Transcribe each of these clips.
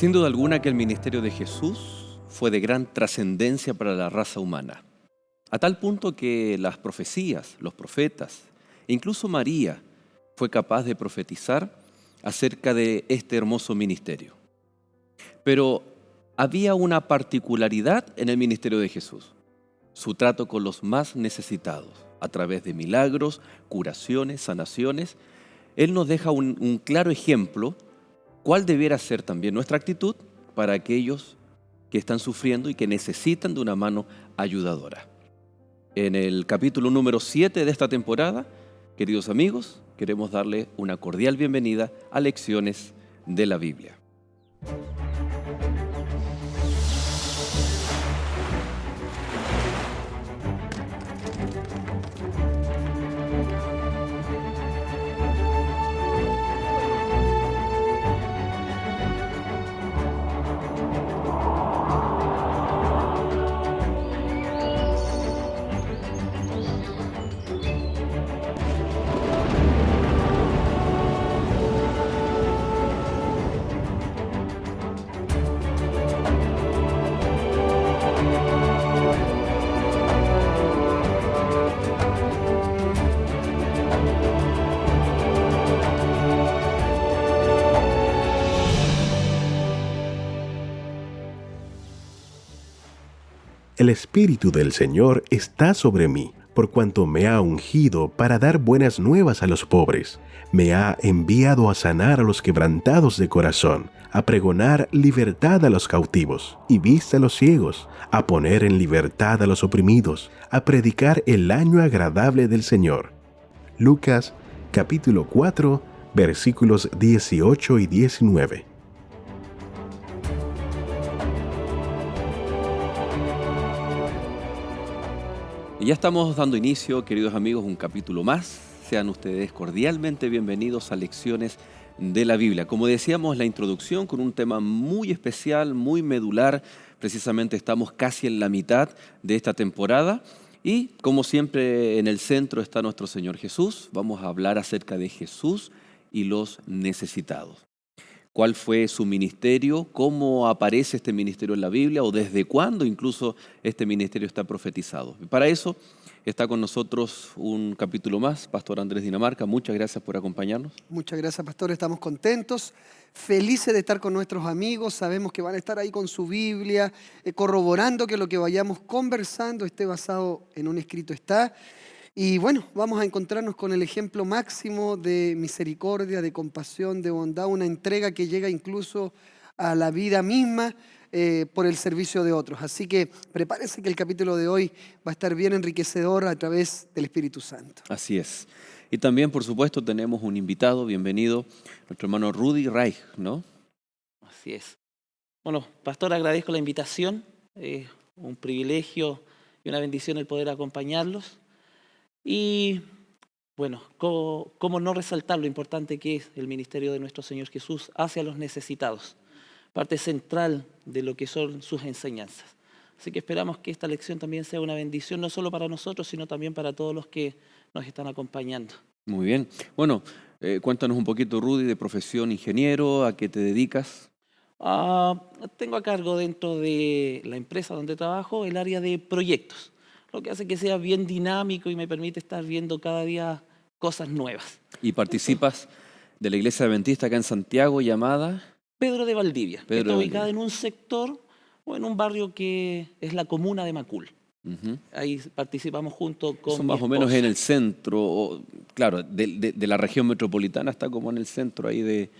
Sin duda alguna que el ministerio de Jesús fue de gran trascendencia para la raza humana, a tal punto que las profecías, los profetas, e incluso María fue capaz de profetizar acerca de este hermoso ministerio. Pero había una particularidad en el ministerio de Jesús, su trato con los más necesitados, a través de milagros, curaciones, sanaciones. Él nos deja un claro ejemplo cuál debiera ser también nuestra actitud para aquellos que están sufriendo y que necesitan de una mano ayudadora. En el capítulo número 7 de esta temporada, queridos amigos, queremos darle una cordial bienvenida a Lecciones de la Biblia. El Espíritu del Señor está sobre mí, por cuanto me ha ungido para dar buenas nuevas a los pobres. Me ha enviado a sanar a los quebrantados de corazón, a pregonar libertad a los cautivos y vista a los ciegos, a poner en libertad a los oprimidos, a predicar el año agradable del Señor. Lucas, capítulo 4, versículos 18 y 19. Y ya estamos dando inicio, queridos amigos, un capítulo más. Sean ustedes cordialmente bienvenidos a Lecciones de la Biblia. Como decíamos, la introducción con un tema muy especial, muy medular. Precisamente estamos casi en la mitad de esta temporada. Y como siempre, en el centro está nuestro Señor Jesús. Vamos a hablar acerca de Jesús y los necesitados. ¿Cuál fue su ministerio? ¿Cómo aparece este ministerio en la Biblia? ¿O desde cuándo incluso este ministerio está profetizado? Y para eso está con nosotros un capítulo más, Pastor Andrés Dinamarca. Muchas gracias por acompañarnos. Muchas gracias, pastor. Estamos contentos, felices de estar con nuestros amigos. Sabemos que van a estar ahí con su Biblia, corroborando que lo que vayamos conversando esté basado en un escrito está. Y bueno, vamos a encontrarnos con el ejemplo máximo de misericordia, de compasión, de bondad, una entrega que llega incluso a la vida misma por el servicio de otros. Así que prepárese que el capítulo de hoy va a estar bien enriquecedor a través del Espíritu Santo. Así es. Y también, por supuesto, tenemos un invitado, bienvenido, nuestro hermano Rudy Reich, ¿no? Así es. Bueno, pastor, agradezco la invitación. Un privilegio y una bendición el poder acompañarlos. Y bueno, ¿cómo no resaltar lo importante que es el ministerio de nuestro Señor Jesús hacia los necesitados? Parte central de lo que son sus enseñanzas. Así que esperamos que esta lección también sea una bendición, no solo para nosotros, sino también para todos los que nos están acompañando. Muy bien. Bueno, cuéntanos un poquito, Rudy, de profesión ingeniero, ¿a qué te dedicas? Tengo a cargo dentro de la empresa donde trabajo el área de proyectos, lo que hace que sea bien dinámico y me permite estar viendo cada día cosas nuevas. Y participas de la iglesia adventista acá en Santiago llamada Pedro de Valdivia, que Pedro está de ubicada Valdivia. en un sector o en un barrio que es la comuna de Macul. Ujú. Ahí participamos junto con Eso mi más o menos esposa. en el centro, claro, de la región metropolitana, está como en el centro ahí de...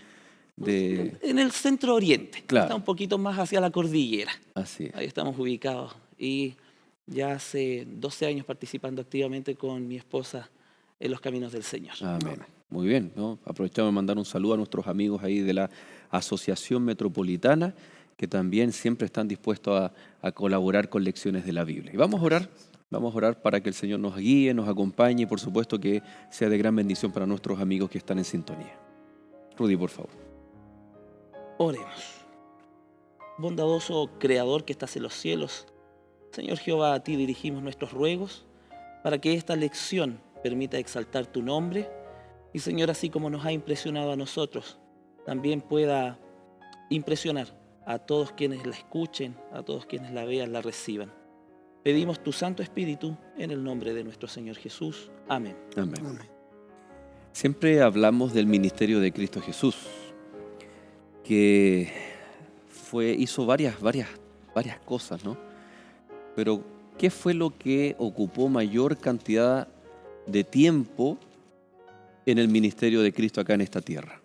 En el centro oriente, Claro. está un poquito más hacia la cordillera. Así es. Ahí estamos ubicados. Y ya hace 12 años participando activamente con mi esposa en los caminos del Señor. Amén. Muy bien, ¿no? Aprovechamos de mandar un saludo a nuestros amigos ahí de la Asociación Metropolitana, que también siempre están dispuestos a colaborar con Lecciones de la Biblia. Y vamos a orar para que el Señor nos guíe, nos acompañe y por supuesto que sea de gran bendición para nuestros amigos que están en sintonía. Rudy, por favor. Oremos. Bondadoso Creador que estás en los cielos, Señor Jehová, a ti dirigimos nuestros ruegos para que esta lección permita exaltar tu nombre y, Señor, así como nos ha impresionado a nosotros, también pueda impresionar a todos quienes la escuchen, a todos quienes la vean, la reciban. Pedimos tu Santo Espíritu en el nombre de nuestro Señor Jesús. Amén. Amén. Amén. Siempre hablamos del ministerio de Cristo Jesús, que hizo varias cosas, ¿no? Pero, ¿qué fue lo que ocupó mayor cantidad de tiempo en el ministerio de Cristo acá en esta tierra?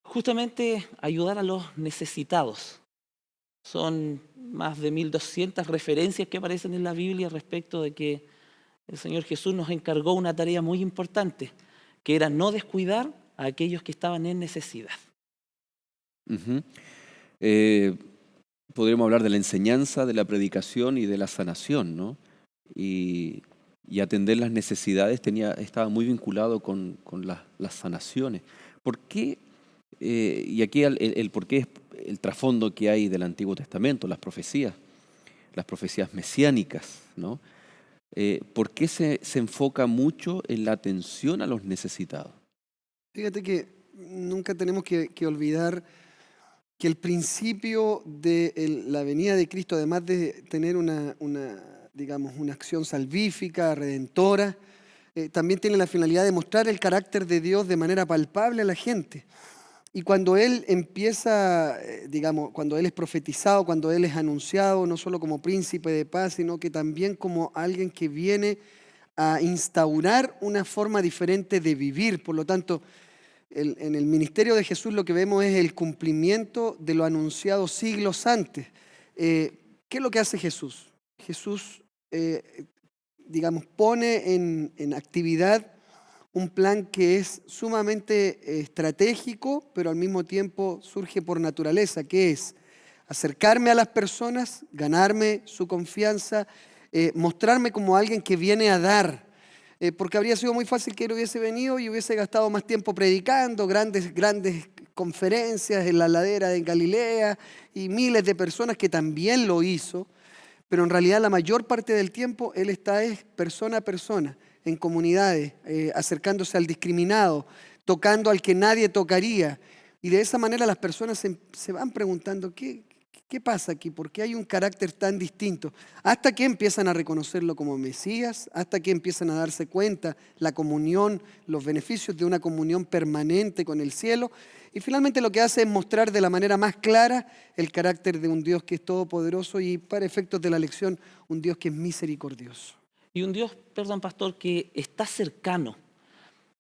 Justamente ayudar a los necesitados. Son más de 1200 referencias que aparecen en la Biblia respecto de que el Señor Jesús nos encargó una tarea muy importante, que era no descuidar a aquellos que estaban en necesidad. Ujú. Podríamos hablar de la enseñanza, de la predicación y de la sanación, ¿no? Y atender las necesidades estaba muy vinculado con las sanaciones. ¿Por qué? Y aquí el por qué es el trasfondo que hay del Antiguo Testamento, las profecías mesiánicas, ¿no? ¿Por qué se enfoca mucho en la atención a los necesitados? Fíjate que nunca tenemos que olvidar que el principio de la venida de Cristo, además de tener digamos, una acción salvífica, redentora, también tiene la finalidad de mostrar el carácter de Dios de manera palpable a la gente. Y cuando Él empieza, digamos, cuando Él es profetizado, cuando Él es anunciado, no solo como príncipe de paz, sino que también como alguien que viene a instaurar una forma diferente de vivir. Por lo tanto, en el ministerio de Jesús lo que vemos es el cumplimiento de lo anunciado siglos antes. ¿Qué es lo que hace Jesús? Jesús, digamos, pone en actividad un plan que es sumamente estratégico, pero al mismo tiempo surge por naturaleza, que es acercarme a las personas, ganarme su confianza, mostrarme como alguien que viene a dar. Porque habría sido muy fácil que él hubiese venido y hubiese gastado más tiempo predicando, grandes conferencias en la ladera de Galilea y miles de personas que también lo hizo, pero en realidad la mayor parte del tiempo él está persona a persona, en comunidades, acercándose al discriminado, tocando al que nadie tocaría. Y de esa manera las personas se van preguntando, ¿qué pasa aquí? ¿Por qué hay un carácter tan distinto? Hasta que empiezan a reconocerlo como Mesías, hasta que empiezan a darse cuenta la comunión, los beneficios de una comunión permanente con el cielo. Y finalmente lo que hace es mostrar de la manera más clara el carácter de un Dios que es todopoderoso y, para efectos de la lección, un Dios que es misericordioso. Y un Dios, perdón, pastor, que está cercano.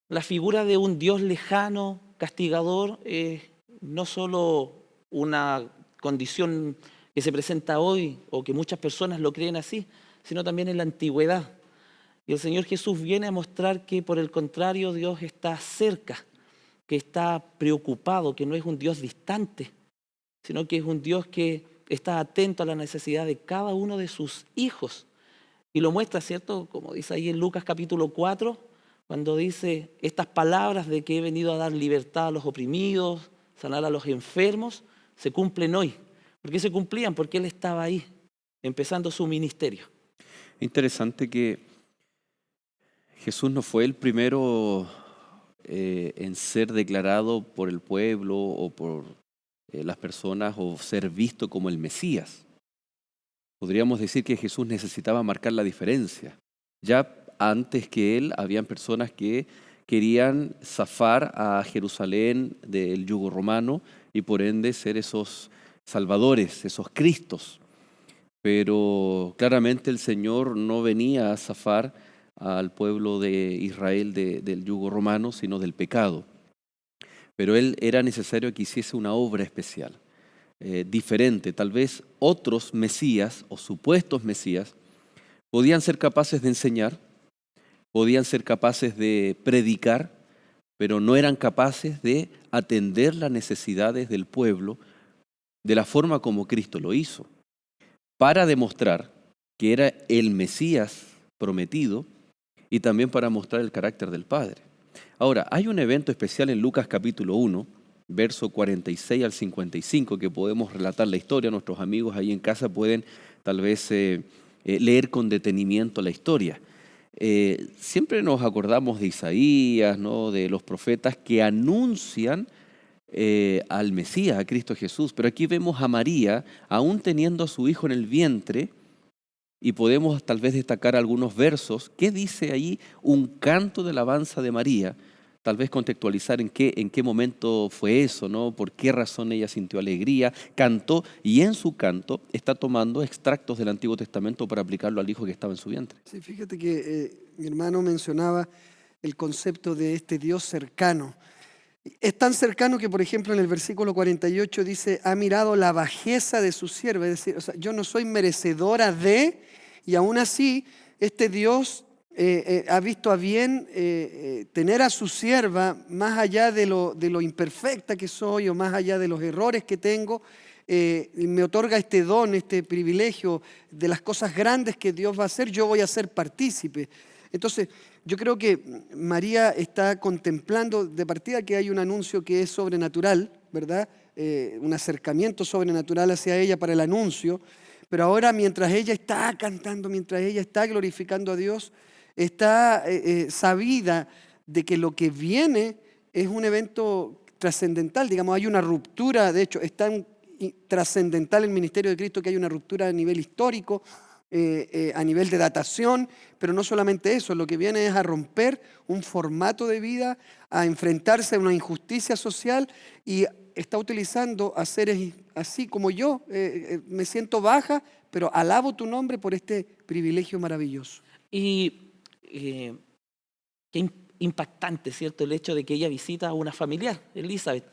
La figura de un Dios lejano, castigador, es no solo una condición que se presenta hoy o que muchas personas lo creen así, sino también en la antigüedad. Y el Señor Jesús viene a mostrar que, por el contrario, Dios está cerca, que está preocupado, que no es un Dios distante, sino que es un Dios que está atento a la necesidad de cada uno de sus hijos. Y lo muestra, ¿cierto? Como dice ahí en Lucas capítulo 4, cuando dice estas palabras de que he venido a dar libertad a los oprimidos, sanar a los enfermos, se cumplen hoy. ¿Por qué se cumplían? Porque Él estaba ahí, empezando su ministerio. Interesante que Jesús no fue el primero en ser declarado por el pueblo o por las personas o ser visto como el Mesías. Podríamos decir que Jesús necesitaba marcar la diferencia. Ya antes que Él, habían personas que querían zafar a Jerusalén del yugo romano y por ende ser esos salvadores, esos Cristos. Pero claramente el Señor no venía a zafar al pueblo de Israel del yugo romano, sino del pecado. Pero era necesario que hiciese una obra especial, diferente. Tal vez otros mesías o supuestos mesías podían ser capaces de enseñar, podían ser capaces de predicar, pero no eran capaces de atender las necesidades del pueblo de la forma como Cristo lo hizo, para demostrar que era el Mesías prometido y también para mostrar el carácter del Padre. Ahora, hay un evento especial en Lucas capítulo 1, verso 46 al 55, que podemos relatar la historia. Nuestros amigos ahí en casa pueden tal vez leer con detenimiento la historia. Siempre nos acordamos de Isaías, ¿no?, de los profetas que anuncian al Mesías, a Cristo Jesús. Pero aquí vemos a María, aún teniendo a su hijo en el vientre, y podemos tal vez destacar algunos versos. ¿Qué dice ahí? Un canto de alabanza de María. Tal vez contextualizar en qué momento fue eso, ¿no? Por qué razón ella sintió alegría, cantó, y en su canto está tomando extractos del Antiguo Testamento para aplicarlo al hijo que estaba en su vientre. Sí, fíjate que mi hermano mencionaba el concepto de este Dios cercano. Es tan cercano que, por ejemplo, en el versículo 48 dice, ha mirado la bajeza de su sierva, es decir, o sea, yo no soy merecedora de, y aún así, este Dios ha visto a bien tener a su sierva más allá de lo imperfecta que soy o más allá de los errores que tengo. Y me otorga este don, este privilegio de las cosas grandes que Dios va a hacer, yo voy a ser partícipe. Entonces, yo creo que María está contemplando de partida que hay un anuncio que es sobrenatural, ¿verdad? Un acercamiento sobrenatural hacia ella para el anuncio, pero ahora mientras ella está cantando, mientras ella está glorificando a Dios, está sabida de que lo que viene es un evento trascendental, digamos, hay una ruptura, de hecho, es tan trascendental el ministerio de Cristo que hay una ruptura a nivel histórico, a nivel de datación, pero no solamente eso, lo que viene es a romper un formato de vida, a enfrentarse a una injusticia social y está utilizando a seres así como yo, me siento baja, pero alabo tu nombre por este privilegio maravilloso. Y qué impactante, ¿cierto? El hecho de que ella visita a una familiar, Elizabeth,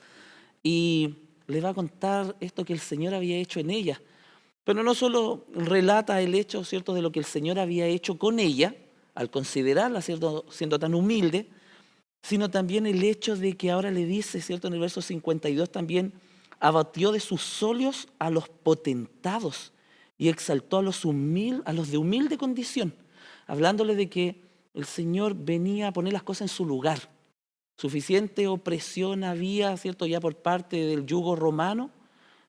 y le va a contar esto que el Señor había hecho en ella. Pero no solo relata el hecho, ¿cierto?, de lo que el Señor había hecho con ella, al considerarla, ¿cierto?, siendo tan humilde, sino también el hecho de que ahora le dice, ¿cierto?, en el verso 52 también, abatió de sus solios a los potentados y exaltó a los de humilde condición, hablándole de que el Señor venía a poner las cosas en su lugar. Suficiente opresión había, ¿cierto?, ya por parte del yugo romano,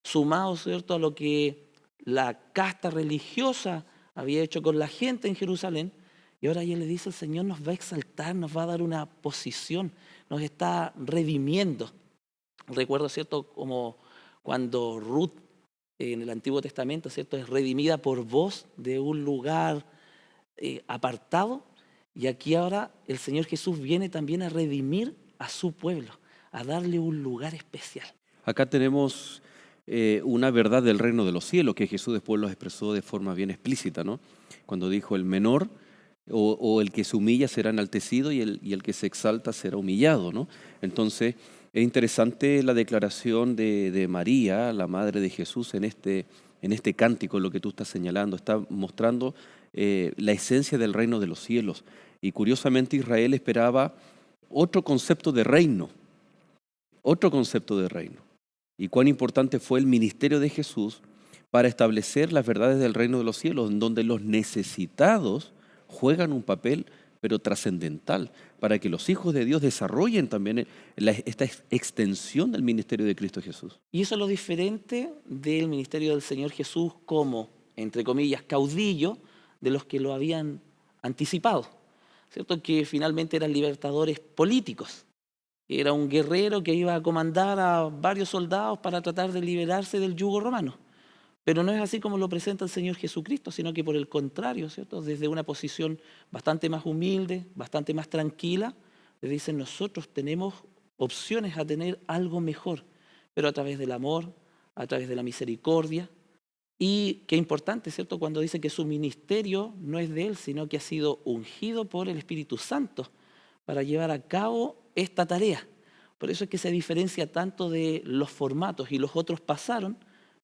sumado, ¿cierto?, a lo que la casta religiosa había hecho con la gente en Jerusalén. Y ahora ella le dice, el Señor nos va a exaltar, nos va a dar una posición, nos está redimiendo. Recuerdo, ¿cierto?, como cuando Ruth en el Antiguo Testamento, ¿cierto?, es redimida por voz de un lugar apartado. Y aquí ahora el Señor Jesús viene también a redimir a su pueblo, a darle un lugar especial. Acá tenemos una verdad del reino de los cielos que Jesús después lo expresó de forma bien explícita, ¿no? Cuando dijo el menor o el que se humilla será enaltecido y el que se exalta será humillado, ¿no? Entonces es interesante la declaración de María, la madre de Jesús, en este cántico, lo que tú estás señalando, está mostrando la esencia del reino de los cielos. Y curiosamente Israel esperaba otro concepto de reino, otro concepto de reino. Y cuán importante fue el ministerio de Jesús para establecer las verdades del reino de los cielos, en donde los necesitados juegan un papel, pero trascendental, para que los hijos de Dios desarrollen también esta extensión del ministerio de Cristo Jesús. Y eso es lo diferente del ministerio del Señor Jesús como, entre comillas, caudillo de los que lo habían anticipado, ¿cierto? Que finalmente eran libertadores políticos. Era un guerrero que iba a comandar a varios soldados para tratar de liberarse del yugo romano. Pero no es así como lo presenta el Señor Jesucristo, sino que por el contrario, ¿cierto?, desde una posición bastante más humilde, bastante más tranquila, le dicen, nosotros tenemos opciones a tener algo mejor, pero a través del amor, a través de la misericordia. Y qué importante, ¿cierto?, cuando dice que su ministerio no es de él, sino que ha sido ungido por el Espíritu Santo para llevar a cabo esta tarea. Por eso es que se diferencia tanto de los formatos, y los otros pasaron,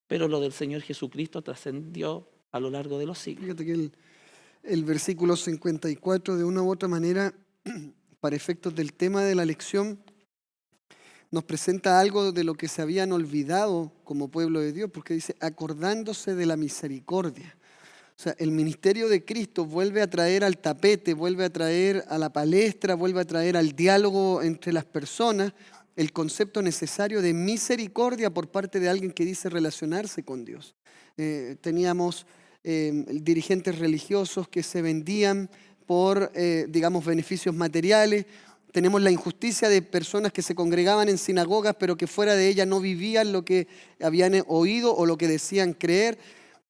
pero lo del Señor Jesucristo trascendió a lo largo de los siglos. Fíjate que el versículo 54, de una u otra manera, para efectos del tema de la lección, nos presenta algo de lo que se habían olvidado como pueblo de Dios, porque dice, acordándose de la misericordia. O sea, el ministerio de Cristo vuelve a traer al tapete, vuelve a traer a la palestra, vuelve a traer al diálogo entre las personas el concepto necesario de misericordia por parte de alguien que dice relacionarse con Dios. Teníamos dirigentes religiosos que se vendían por, digamos, beneficios materiales, Tenemos la injusticia de personas que se congregaban en sinagogas, pero que fuera de ellas no vivían lo que habían oído o lo que decían creer.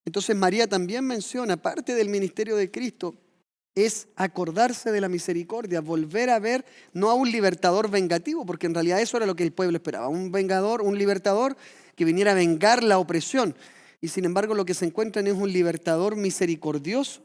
Entonces María también menciona, parte del ministerio de Cristo es acordarse de la misericordia, volver a ver no a un libertador vengativo, porque en realidad eso era lo que el pueblo esperaba, un vengador, un libertador que viniera a vengar la opresión. Y sin embargo lo que se encuentran es un libertador misericordioso,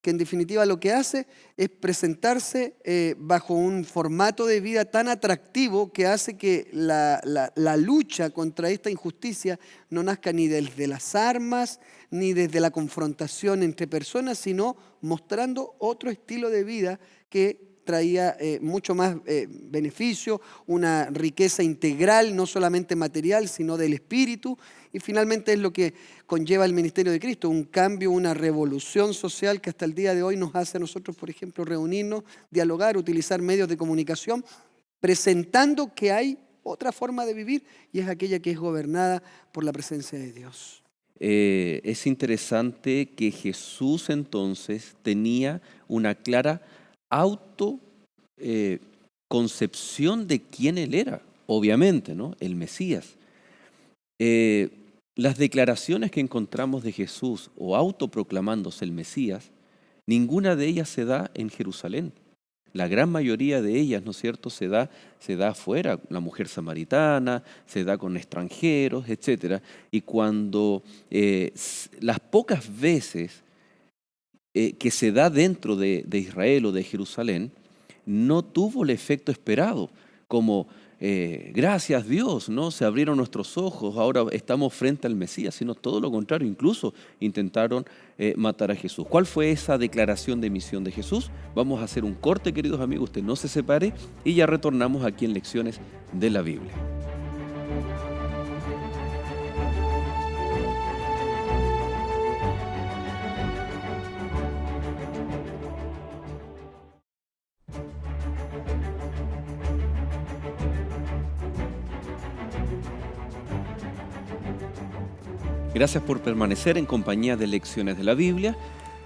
que en definitiva lo que hace es presentarse bajo un formato de vida tan atractivo que hace que la lucha contra esta injusticia no nazca ni desde las armas, ni desde la confrontación entre personas, sino mostrando otro estilo de vida que traía mucho más beneficio, una riqueza integral, no solamente material, sino del espíritu. Y finalmente es lo que conlleva el ministerio de Cristo, un cambio, una revolución social que hasta el día de hoy nos hace a nosotros, por ejemplo, reunirnos, dialogar, utilizar medios de comunicación, presentando que hay otra forma de vivir y es aquella que es gobernada por la presencia de Dios. Es interesante que Jesús entonces tenía una clara autoconcepción de quién Él era, obviamente, ¿no? El Mesías. Las declaraciones que encontramos de Jesús o autoproclamándose el Mesías, ninguna de ellas se da en Jerusalén. La gran mayoría de ellas, ¿no es cierto?, se da afuera, la mujer samaritana, se da con extranjeros, etc. Y cuando las pocas veces que se da dentro de Israel o de Jerusalén, no tuvo el efecto esperado, como gracias Dios, ¿no? Se abrieron nuestros ojos, ahora estamos frente al Mesías, sino todo lo contrario, incluso intentaron matar a Jesús. ¿Cuál fue esa declaración de misión de Jesús? Vamos a hacer un corte, queridos amigos, usted no se separe y ya retornamos aquí en Lecciones de la Biblia. Gracias por permanecer en compañía de Lecciones de la Biblia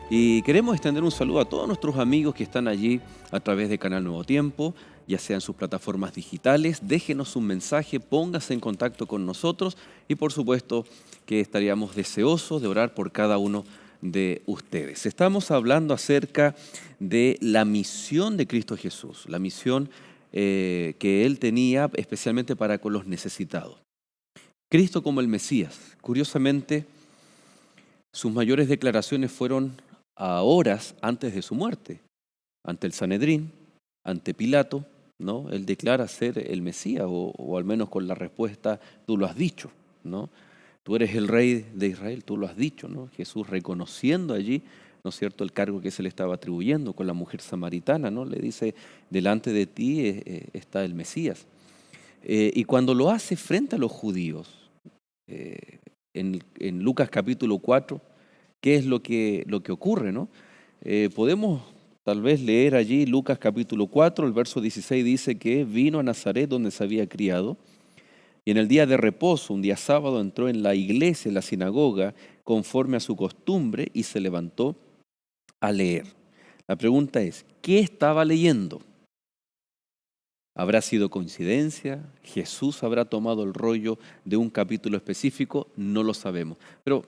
y queremos extender un saludo a todos nuestros amigos que están allí a través de Canal Nuevo Tiempo, ya sea en sus plataformas digitales. Déjenos un mensaje, póngase en contacto con nosotros y por supuesto que estaríamos deseosos de orar por cada uno de ustedes. Estamos hablando acerca de la misión de Cristo Jesús, la misión que Él tenía especialmente para con los necesitados. Cristo como el Mesías. Curiosamente, sus mayores declaraciones fueron a horas antes de su muerte, ante el Sanedrín, ante Pilato, ¿no? Él declara ser el Mesías, o al menos con la respuesta, tú lo has dicho, ¿no? Tú eres el rey de Israel, tú lo has dicho, ¿no? Jesús reconociendo allí, ¿no es cierto?, el cargo que se le estaba atribuyendo con la mujer samaritana, ¿no? Le dice, delante de ti está el Mesías. Y cuando lo hace frente a los judíos, en Lucas capítulo 4, ¿qué es lo que ocurre, ¿no? Podemos tal vez leer allí Lucas capítulo 4, el verso 16 dice que vino a Nazaret donde se había criado y en el día de reposo, un día sábado, entró en la iglesia, en la sinagoga, conforme a su costumbre y se levantó a leer. La pregunta es, ¿qué estaba leyendo? ¿Habrá sido coincidencia? ¿Jesús habrá tomado el rollo de un capítulo específico? No lo sabemos. Pero,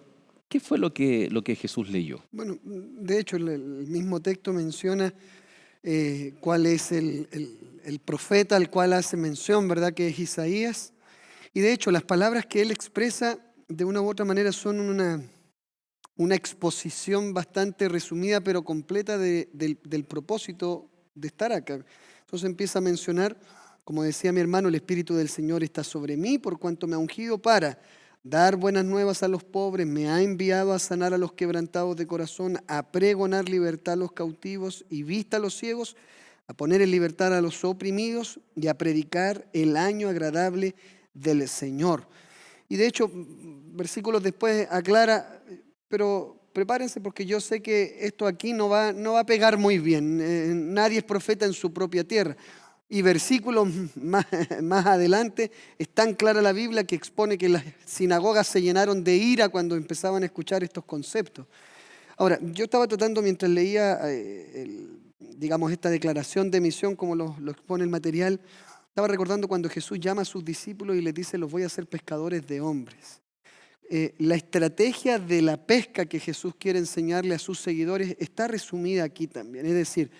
¿qué fue lo que Jesús leyó? Bueno, de hecho el mismo texto menciona cuál es el profeta al cual hace mención, ¿verdad?, que es Isaías. Y de hecho las palabras que él expresa de una u otra manera son una exposición bastante resumida pero completa del propósito de estar acá. Entonces empieza a mencionar, como decía mi hermano, el Espíritu del Señor está sobre mí por cuanto me ha ungido para dar buenas nuevas a los pobres, me ha enviado a sanar a los quebrantados de corazón, a pregonar libertad a los cautivos y vista a los ciegos, a poner en libertad a los oprimidos y a predicar el año agradable del Señor. Y de hecho, versículos después aclara, pero prepárense porque yo sé que esto aquí no va a pegar muy bien. Nadie es profeta en su propia tierra. Y versículos más adelante es tan clara la Biblia que expone que las sinagogas se llenaron de ira cuando empezaban a escuchar estos conceptos. Ahora, yo estaba tratando mientras leía digamos, esta declaración de misión, como lo expone el material, estaba recordando cuando Jesús llama a sus discípulos y les dice, los voy a hacer pescadores de hombres. La estrategia de la pesca que Jesús quiere enseñarle a sus seguidores está resumida aquí también. Es decir,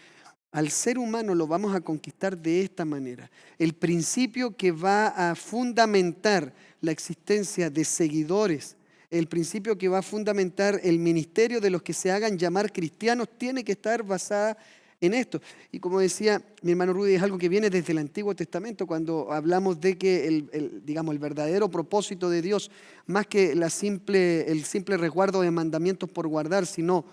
al ser humano lo vamos a conquistar de esta manera. El principio que va a fundamentar la existencia de seguidores, el principio que va a fundamentar el ministerio de los que se hagan llamar cristianos, tiene que estar basada en esto. Y como decía mi hermano Rudy, es algo que viene desde el Antiguo Testamento, cuando hablamos de que digamos, el verdadero propósito de Dios, más que el simple resguardo de mandamientos por guardar, sino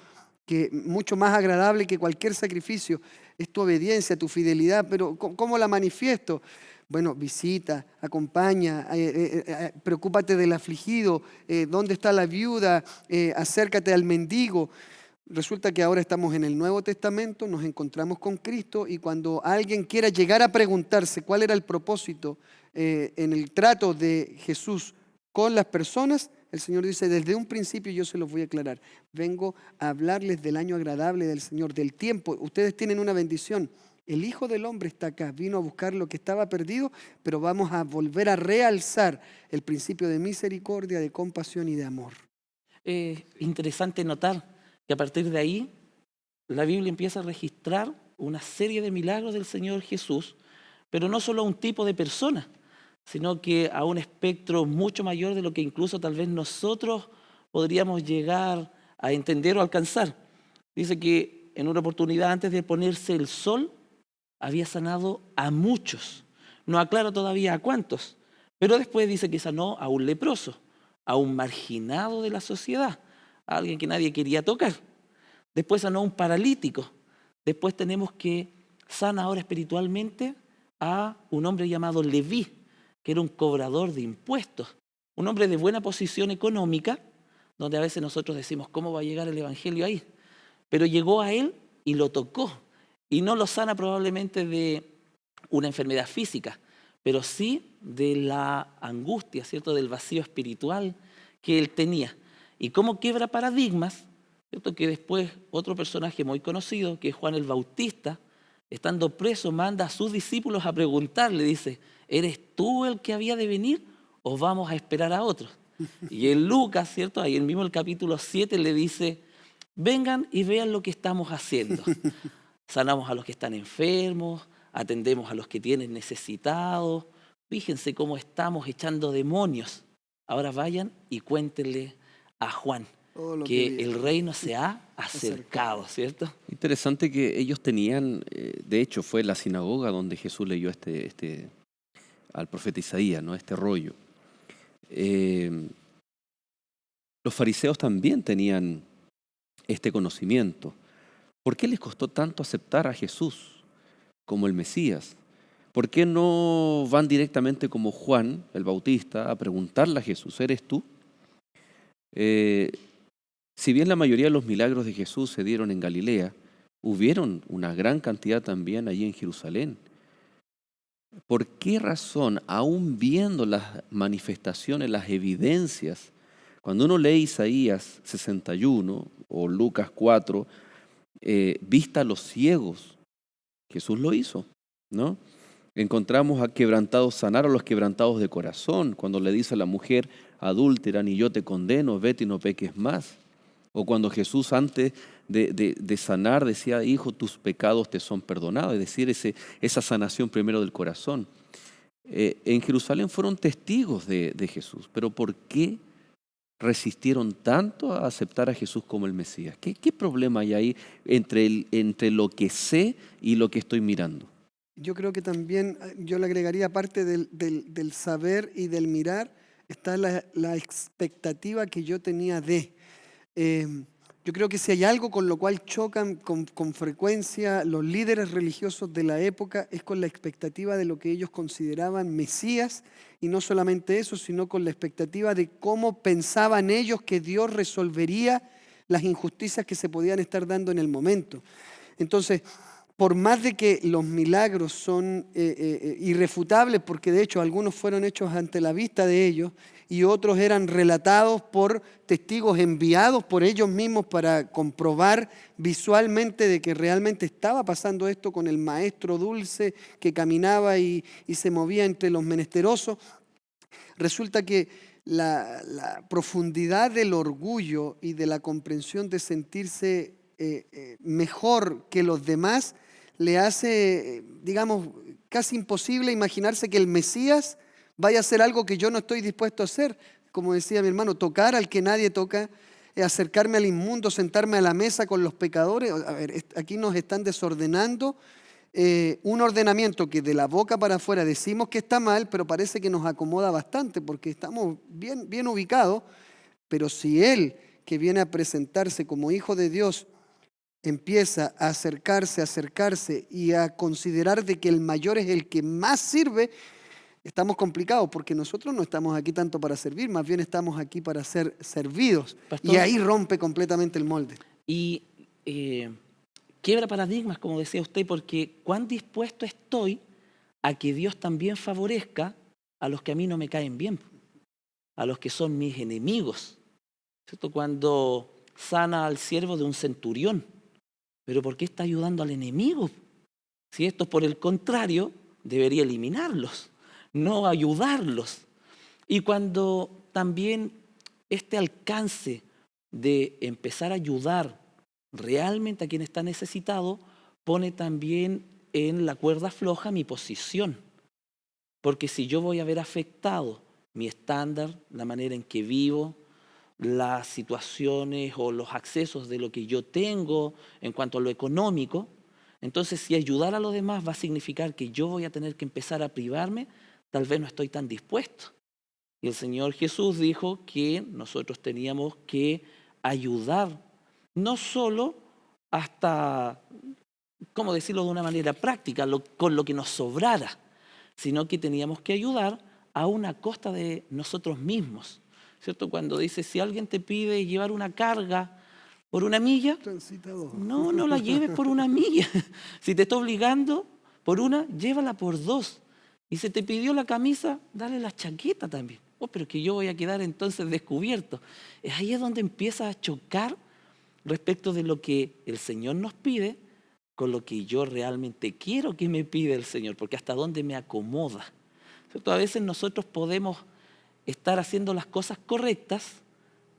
que mucho más agradable que cualquier sacrificio es tu obediencia, tu fidelidad. Pero ¿cómo la manifiesto? Bueno, visita, acompaña, preocúpate del afligido, dónde está la viuda, acércate al mendigo. Resulta que ahora estamos en el Nuevo Testamento, nos encontramos con Cristo, y cuando alguien quiera llegar a preguntarse cuál era el propósito en el trato de Jesús con las personas, el Señor dice, desde un principio yo se los voy a aclarar. Vengo a hablarles del año agradable del Señor, del tiempo. Ustedes tienen una bendición. El Hijo del Hombre está acá, vino a buscar lo que estaba perdido, pero vamos a volver a realzar el principio de misericordia, de compasión y de amor. Interesante notar que a partir de ahí la Biblia empieza a registrar una serie de milagros del Señor Jesús, pero no solo a un tipo de persona, sino que a un espectro mucho mayor de lo que incluso tal vez nosotros podríamos llegar a entender o alcanzar. Dice que en una oportunidad antes de ponerse el sol, había sanado a muchos. No aclara todavía a cuántos, pero después dice que sanó a un leproso, a un marginado de la sociedad, a alguien que nadie quería tocar. Después sanó a un paralítico. Después tenemos que sana ahora espiritualmente a un hombre llamado Leví, que era un cobrador de impuestos, un hombre de buena posición económica, donde a veces nosotros decimos, ¿cómo va a llegar el evangelio ahí? Pero llegó a él y lo tocó. Y no lo sana probablemente de una enfermedad física, pero sí de la angustia, ¿cierto? Del vacío espiritual que él tenía. Y cómo quiebra paradigmas, ¿cierto? Que después otro personaje muy conocido, que es Juan el Bautista, estando preso, manda a sus discípulos a preguntarle, dice, ¿eres tú el que había de venir o vamos a esperar a otros? Y en Lucas, ¿cierto? Ahí en mismo el capítulo 7 le dice, vengan y vean lo que estamos haciendo. Sanamos a los que están enfermos, atendemos a los que tienen necesitados. Fíjense cómo estamos echando demonios. Ahora vayan y cuéntenle a Juan que el reino se ha acercado, ¿cierto? Interesante que ellos tenían, de hecho fue la sinagoga donde Jesús leyó al profeta Isaías, ¿no? Este rollo. Los fariseos también tenían este conocimiento. ¿Por qué les costó tanto aceptar a Jesús como el Mesías? ¿Por qué no van directamente como Juan el Bautista a preguntarle a Jesús, ¿eres tú? Si bien la mayoría de los milagros de Jesús se dieron en Galilea, hubieron una gran cantidad también allí en Jerusalén. ¿Por qué razón, aún viendo las manifestaciones, las evidencias, cuando uno lee Isaías 61 o Lucas 4, vista a los ciegos, Jesús lo hizo, ¿no? Encontramos a quebrantados sanar a los quebrantados de corazón, cuando le dice a la mujer adúltera, ni yo te condeno, vete y no peques más. O cuando Jesús antes de sanar decía, hijo, tus pecados te son perdonados, es decir, esa sanación primero del corazón. En Jerusalén fueron testigos de Jesús, pero ¿por qué resistieron tanto a aceptar a Jesús como el Mesías? ¿Qué problema hay ahí entre lo que sé y lo que estoy mirando? Yo creo que también, yo le agregaría, aparte del saber y del mirar, está la expectativa que yo tenía de. Yo creo que si hay algo con lo cual chocan con frecuencia los líderes religiosos de la época, es con la expectativa de lo que ellos consideraban Mesías, y no solamente eso, sino con la expectativa de cómo pensaban ellos que Dios resolvería las injusticias que se podían estar dando en el momento. Entonces, por más de que los milagros son irrefutables, porque de hecho algunos fueron hechos ante la vista de ellos, y otros eran relatados por testigos enviados por ellos mismos para comprobar visualmente de que realmente estaba pasando esto con el maestro dulce que caminaba y se movía entre los menesterosos. Resulta que la profundidad del orgullo y de la comprensión de sentirse mejor que los demás le hace, digamos, casi imposible imaginarse que el Mesías vaya a hacer algo que yo no estoy dispuesto a hacer. Como decía mi hermano, tocar al que nadie toca, acercarme al inmundo, sentarme a la mesa con los pecadores. A ver, aquí nos están desordenando un ordenamiento que de la boca para afuera decimos que está mal, pero parece que nos acomoda bastante porque estamos bien ubicados. Pero si Él, que viene a presentarse como Hijo de Dios, empieza a acercarse y a considerar de que el mayor es el que más sirve, estamos complicados porque nosotros no estamos aquí tanto para servir, más bien estamos aquí para ser servidos. Pastor, y ahí rompe completamente el molde. Y quiebra paradigmas, como decía usted, porque cuán dispuesto estoy a que Dios también favorezca a los que a mí no me caen bien, a los que son mis enemigos, ¿cierto? Cuando sana al siervo de un centurión, ¿pero por qué está ayudando al enemigo? Si esto, por el contrario, debería eliminarlos, no ayudarlos. Y cuando también este alcance de empezar a ayudar realmente a quien está necesitado, pone también en la cuerda floja mi posición. Porque si yo voy a ver afectado mi estándar, la manera en que vivo, las situaciones o los accesos de lo que yo tengo en cuanto a lo económico, entonces si ayudar a los demás va a significar que yo voy a tener que empezar a privarme, tal vez no estoy tan dispuesto. Y el Señor Jesús dijo que nosotros teníamos que ayudar, no solo hasta, ¿cómo decirlo de una manera práctica?, con lo que nos sobrara, sino que teníamos que ayudar a una costa de nosotros mismos. ¿Cierto? Cuando dice, si alguien te pide llevar una carga por una milla, no la lleves por una milla. Si te está obligando por una, llévala por 2. Y si te pidió la camisa, dale la chaqueta también. Oh, pero que yo voy a quedar entonces descubierto. Ahí es donde empieza a chocar respecto de lo que el Señor nos pide con lo que yo realmente quiero que me pide el Señor, porque hasta dónde me acomoda. ¿Cierto? A veces nosotros podemos estar haciendo las cosas correctas,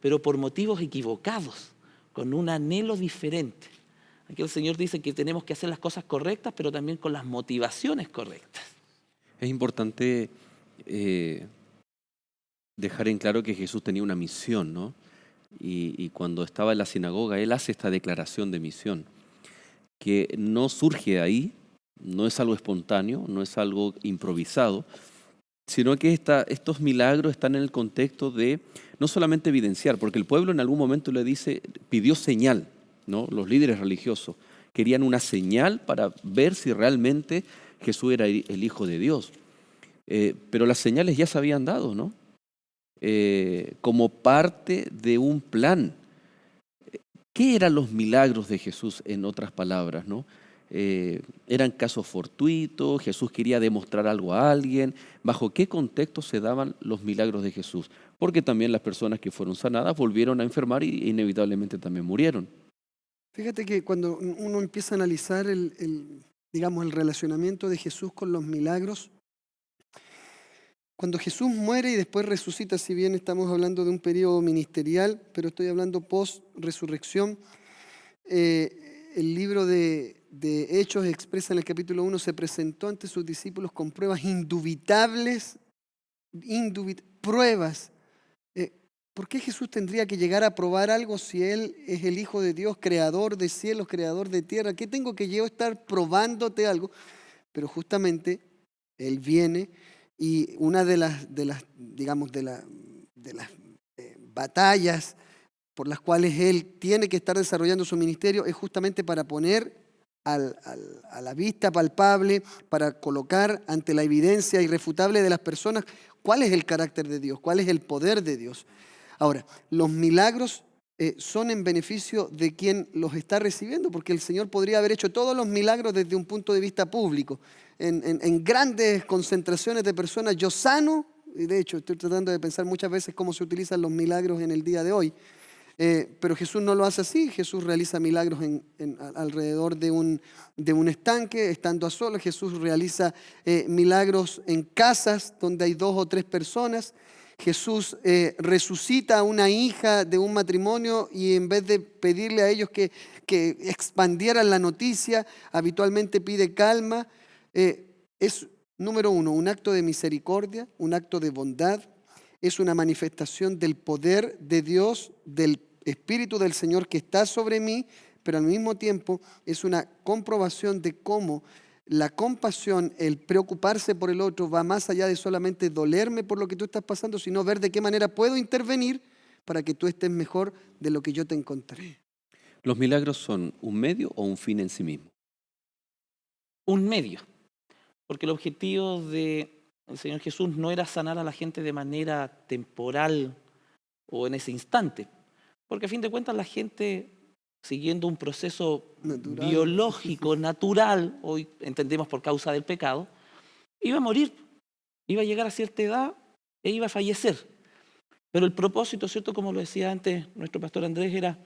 pero por motivos equivocados, con un anhelo diferente. Aquí el Señor dice que tenemos que hacer las cosas correctas, pero también con las motivaciones correctas. Es importante dejar en claro que Jesús tenía una misión, ¿no? Y cuando estaba en la sinagoga, Él hace esta declaración de misión, que no surge ahí, no es algo espontáneo, no es algo improvisado, sino que estos milagros están en el contexto de no solamente evidenciar, porque el pueblo en algún momento le dice, pidió señal, ¿no? Los líderes religiosos querían una señal para ver si realmente Jesús era el Hijo de Dios. Pero las señales ya se habían dado, ¿no? Como parte de un plan. ¿Qué eran los milagros de Jesús, en otras palabras, ¿no? ¿Eran casos fortuitos? ¿Jesús quería demostrar algo a alguien? ¿Bajo qué contexto se daban los milagros de Jesús? Porque también las personas que fueron sanadas volvieron a enfermar y inevitablemente también murieron. Fíjate que cuando uno empieza a analizar digamos, el relacionamiento de Jesús con los milagros, cuando Jesús muere y después resucita, si bien estamos hablando de un periodo ministerial, pero estoy hablando post-resurrección, el libro de Hechos expresa en el capítulo 1, se presentó ante sus discípulos con pruebas indubitables, pruebas. ¿Por qué Jesús tendría que llegar a probar algo si Él es el Hijo de Dios, creador de cielos, creador de tierra? ¿Qué tengo que yo estar probándote algo? Pero justamente Él viene y una de las batallas por las cuales Él tiene que estar desarrollando su ministerio es justamente para poner a la vista palpable, para colocar ante la evidencia irrefutable de las personas cuál es el carácter de Dios, cuál es el poder de Dios. Ahora, los milagros son en beneficio de quien los está recibiendo, porque el Señor podría haber hecho todos los milagros desde un punto de vista público. En grandes concentraciones de personas, yo sano Y de hecho, estoy tratando de pensar muchas veces cómo se utilizan los milagros en el día de hoy. Pero Jesús no lo hace así. Jesús realiza milagros alrededor de un estanque, estando a solas. Jesús realiza milagros en casas donde hay 2 o 3 personas. Jesús resucita a una hija de un matrimonio y en vez de pedirle a ellos que expandieran la noticia, habitualmente pide calma. Es, número 1, un acto de misericordia, un acto de bondad. Es una manifestación del poder de Dios, del Espíritu del Señor que está sobre mí, pero al mismo tiempo es una comprobación de cómo la compasión, el preocuparse por el otro, va más allá de solamente dolerme por lo que tú estás pasando, sino ver de qué manera puedo intervenir para que tú estés mejor de lo que yo te encontré. ¿Los milagros son un medio o un fin en sí mismo? Un medio, porque el objetivo del Señor Jesús no era sanar a la gente de manera temporal o en ese instante, porque a fin de cuentas la gente, siguiendo un proceso Natural. biológico, natural, hoy entendemos por causa del pecado, iba a morir, iba a llegar a cierta edad e iba a fallecer. Pero el propósito, ¿cierto? Como lo decía antes nuestro pastor Andrés, era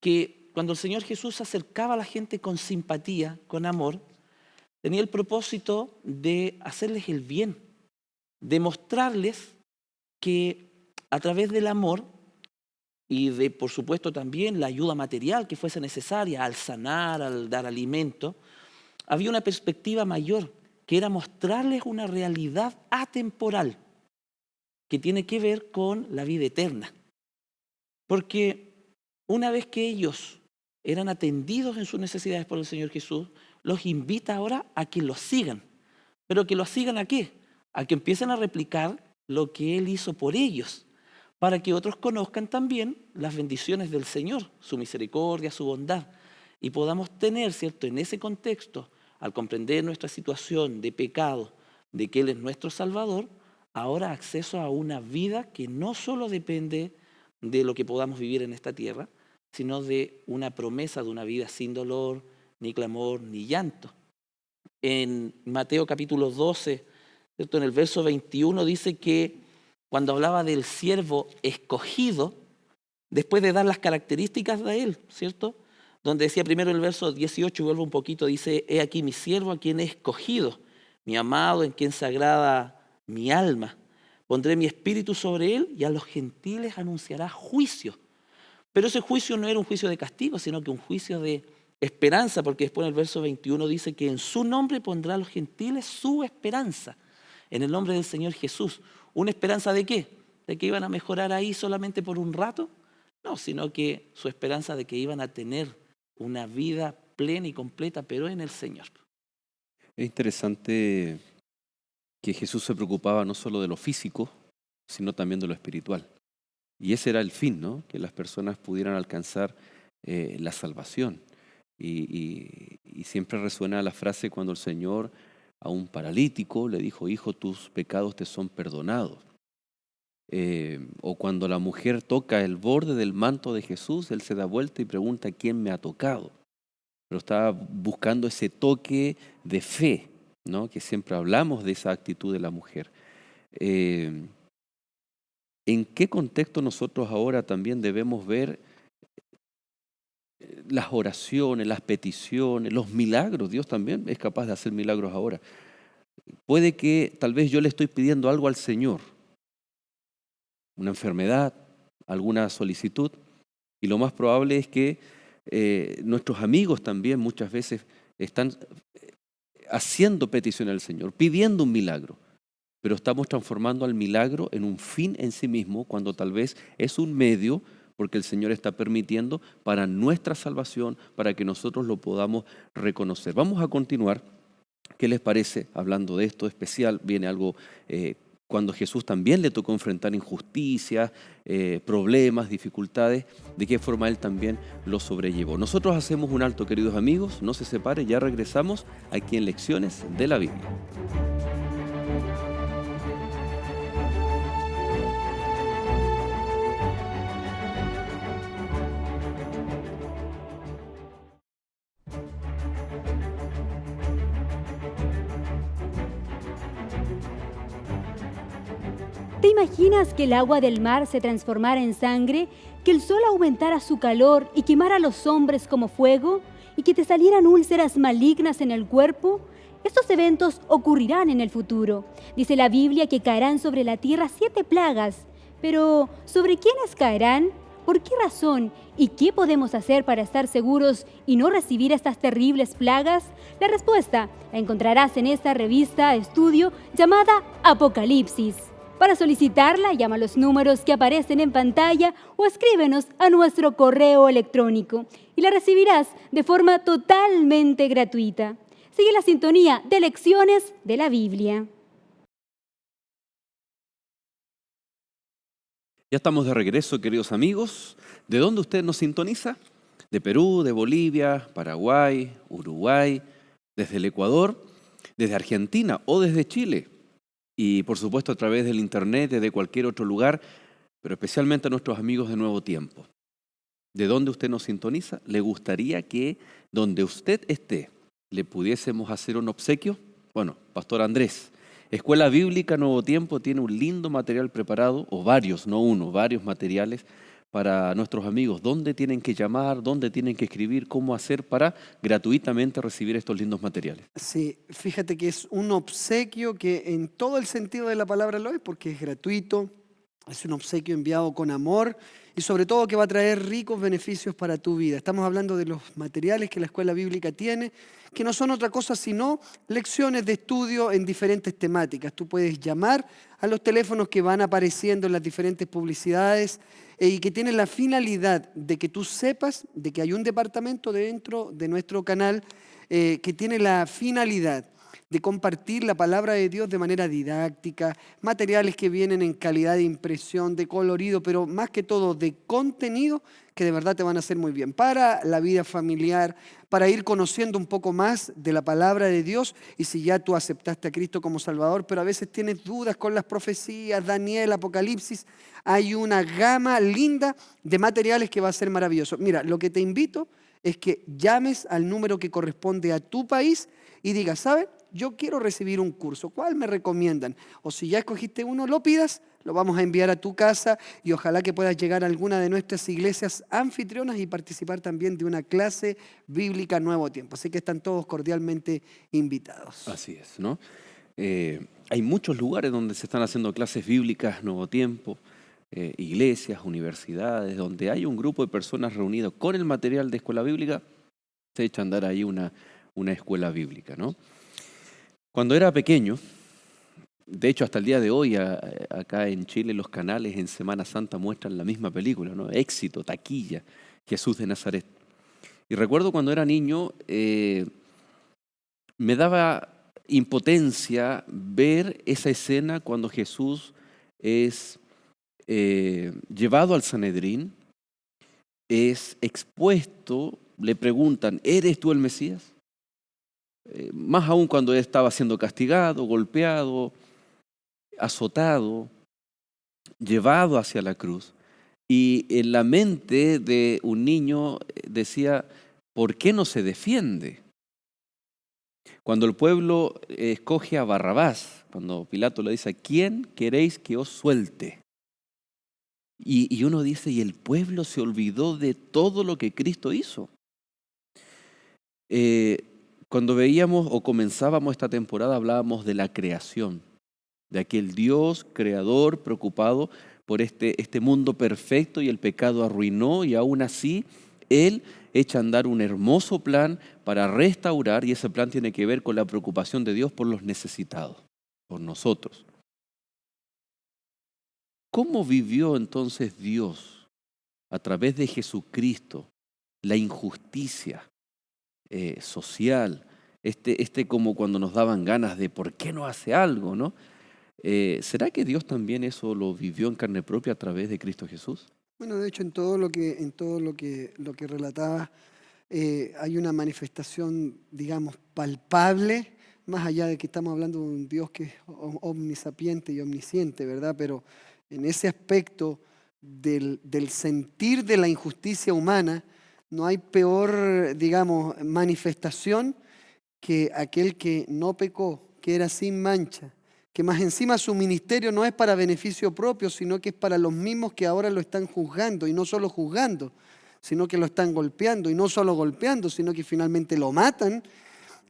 que cuando el Señor Jesús se acercaba a la gente con simpatía, con amor, tenía el propósito de hacerles el bien, de mostrarles que a través del amor y de, por supuesto, también la ayuda material que fuese necesaria al sanar, al dar alimento, había una perspectiva mayor, que era mostrarles una realidad atemporal que tiene que ver con la vida eterna. Porque una vez que ellos eran atendidos en sus necesidades por el Señor Jesús, los invita ahora a que los sigan. ¿Pero que los sigan a qué? A que empiecen a replicar lo que Él hizo por ellos, para que otros conozcan también las bendiciones del Señor, su misericordia, su bondad, y podamos tener, ¿cierto?, en ese contexto, al comprender nuestra situación de pecado, de que Él es nuestro Salvador, ahora acceso a una vida que no solo depende de lo que podamos vivir en esta tierra, sino de una promesa de una vida sin dolor, ni clamor, ni llanto. En Mateo capítulo 12, ¿cierto?, en el verso 21 dice que cuando hablaba del siervo escogido, después de dar las características de él, ¿cierto?, donde decía primero el verso 18, vuelvo un poquito, dice: he aquí mi siervo a quien he escogido, mi amado en quien se agrada mi alma. Pondré mi espíritu sobre él y a los gentiles anunciará juicio. Pero ese juicio no era un juicio de castigo, sino que un juicio de esperanza, porque después en el verso 21 dice que en su nombre pondrá a los gentiles su esperanza, en el nombre del Señor Jesús. ¿Una esperanza de qué? ¿De que iban a mejorar ahí solamente por un rato? No, sino que su esperanza de que iban a tener una vida plena y completa, pero en el Señor. Es interesante que Jesús se preocupaba no solo de lo físico, sino también de lo espiritual. Y ese era el fin, ¿no? Que las personas pudieran alcanzar la salvación. Y siempre resuena la frase cuando el Señor a un paralítico le dijo: hijo, tus pecados te son perdonados. O cuando la mujer toca el borde del manto de Jesús, Él se da vuelta y pregunta: ¿quién me ha tocado? Pero estaba buscando ese toque de fe, ¿no? Que siempre hablamos de esa actitud de la mujer. ¿En qué contexto nosotros ahora también debemos ver las oraciones, las peticiones, los milagros? Dios también es capaz de hacer milagros ahora. Puede que tal vez yo le estoy pidiendo algo al Señor, una enfermedad, alguna solicitud, y lo más probable es que nuestros amigos también muchas veces están haciendo petición al Señor, pidiendo un milagro, pero estamos transformando al milagro en un fin en sí mismo, cuando tal vez es un medio porque el Señor está permitiendo para nuestra salvación, para que nosotros lo podamos reconocer. Vamos a continuar. ¿Qué les parece? Hablando de esto especial, viene algo cuando Jesús también le tocó enfrentar injusticias, problemas, dificultades, de qué forma Él también lo sobrellevó. Nosotros hacemos un alto, queridos amigos, no se separe, ya regresamos aquí en Lecciones de la Biblia. ¿Te imaginas que el agua del mar se transformara en sangre, que el sol aumentara su calor y quemara a los hombres como fuego, y que te salieran úlceras malignas en el cuerpo? Estos eventos ocurrirán en el futuro. Dice la Biblia que caerán sobre la tierra 7 plagas. Pero, ¿sobre quiénes caerán? ¿Por qué razón? ¿Y qué podemos hacer para estar seguros y no recibir estas terribles plagas? La respuesta la encontrarás en esta revista estudio llamada Apocalipsis. Para solicitarla, llama a los números que aparecen en pantalla o escríbenos a nuestro correo electrónico y la recibirás de forma totalmente gratuita. Sigue la sintonía de Lecciones de la Biblia. Ya estamos de regreso, queridos amigos. ¿De dónde usted nos sintoniza? De Perú, de Bolivia, Paraguay, Uruguay, desde el Ecuador, desde Argentina o desde Chile. Y por supuesto a través del internet, desde cualquier otro lugar, pero especialmente a nuestros amigos de Nuevo Tiempo. ¿De dónde usted nos sintoniza? ¿Le gustaría que donde usted esté le pudiésemos hacer un obsequio? Bueno, Pastor Andrés, Escuela Bíblica Nuevo Tiempo tiene un lindo material preparado, o varios, no uno, varios materiales para nuestros amigos. ¿Dónde tienen que llamar? ¿Dónde tienen que escribir? ¿Cómo hacer para gratuitamente recibir estos lindos materiales? Sí, fíjate que es un obsequio que en todo el sentido de la palabra lo es, porque es gratuito, es un obsequio enviado con amor y sobre todo que va a traer ricos beneficios para tu vida. Estamos hablando de los materiales que la Escuela Bíblica tiene, que no son otra cosa sino lecciones de estudio en diferentes temáticas. Tú puedes llamar a los teléfonos que van apareciendo en las diferentes publicidades y que tienen la finalidad de que tú sepas de que hay un departamento dentro de nuestro canal que tiene la finalidad de compartir la palabra de Dios de manera didáctica, materiales que vienen en calidad de impresión, de colorido, pero más que todo de contenido que de verdad te van a hacer muy bien para la vida familiar, para ir conociendo un poco más de la palabra de Dios. Y si ya tú aceptaste a Cristo como Salvador, pero a veces tienes dudas con las profecías, Daniel, Apocalipsis, hay una gama linda de materiales que va a ser maravilloso. Mira, lo que te invito es que llames al número que corresponde a tu país y digas, ¿saben? Yo quiero recibir un curso, ¿cuál me recomiendan? O si ya escogiste uno, lo pidas, lo vamos a enviar a tu casa y ojalá que puedas llegar a alguna de nuestras iglesias anfitrionas y participar también de una clase bíblica Nuevo Tiempo. Así que están todos cordialmente invitados. Así es, ¿no? Hay muchos lugares donde se están haciendo clases bíblicas Nuevo Tiempo, iglesias, universidades, donde hay un grupo de personas reunidas con el material de escuela bíblica, se echa a andar ahí una escuela bíblica, ¿no? Cuando era pequeño, de hecho hasta el día de hoy acá en Chile los canales en Semana Santa muestran la misma película, ¿no? Éxito, taquilla, Jesús de Nazaret. Y recuerdo cuando era niño, me daba impotencia ver esa escena cuando Jesús es llevado al Sanedrín, es expuesto, le preguntan, ¿eres tú el Mesías? Más aún cuando él estaba siendo castigado, golpeado, azotado, llevado hacia la cruz. Y en la mente de un niño decía, ¿por qué no se defiende? Cuando el pueblo escoge a Barrabás, cuando Pilato le dice, ¿a quién queréis que os suelte? Y uno dice, y el pueblo se olvidó de todo lo que Cristo hizo. Cuando veíamos o comenzábamos esta temporada, hablábamos de la creación, de aquel Dios creador preocupado por este mundo perfecto y el pecado arruinó y aún así Él echa a andar un hermoso plan para restaurar y ese plan tiene que ver con la preocupación de Dios por los necesitados, por nosotros. ¿Cómo vivió entonces Dios a través de Jesucristo la injusticia social? Como cuando nos daban ganas de ¿por qué no hace algo? ¿No? ¿Será que Dios también eso lo vivió en carne propia a través de Cristo Jesús? Bueno, de hecho, en todo lo que relataba, hay una manifestación, digamos, palpable, más allá de que estamos hablando de un Dios que es omnisapiente y omnisciente, ¿verdad? Pero en ese aspecto del sentir de la injusticia humana, no hay peor, digamos, manifestación que aquel que no pecó, que era sin mancha, que más encima su ministerio no es para beneficio propio, sino que es para los mismos que ahora lo están juzgando, y no solo juzgando, sino que lo están golpeando, y no solo golpeando, sino que finalmente lo matan,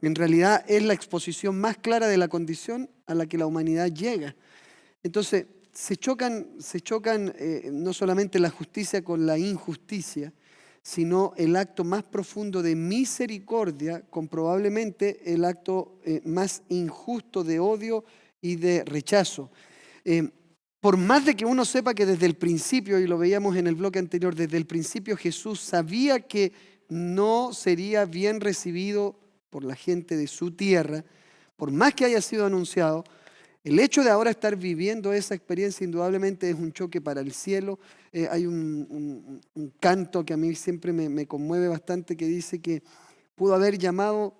en realidad es la exposición más clara de la condición a la que la humanidad llega. Entonces, se chocan no solamente la justicia con la injusticia, sino el acto más profundo de misericordia con probablemente el acto más injusto de odio y de rechazo. Por más de que uno sepa que desde el principio, y lo veíamos en el bloque anterior, desde el principio Jesús sabía que no sería bien recibido por la gente de su tierra, por más que haya sido anunciado, el hecho de ahora estar viviendo esa experiencia indudablemente es un choque para el cielo. Hay un canto que a mí siempre me conmueve bastante, que dice que pudo haber llamado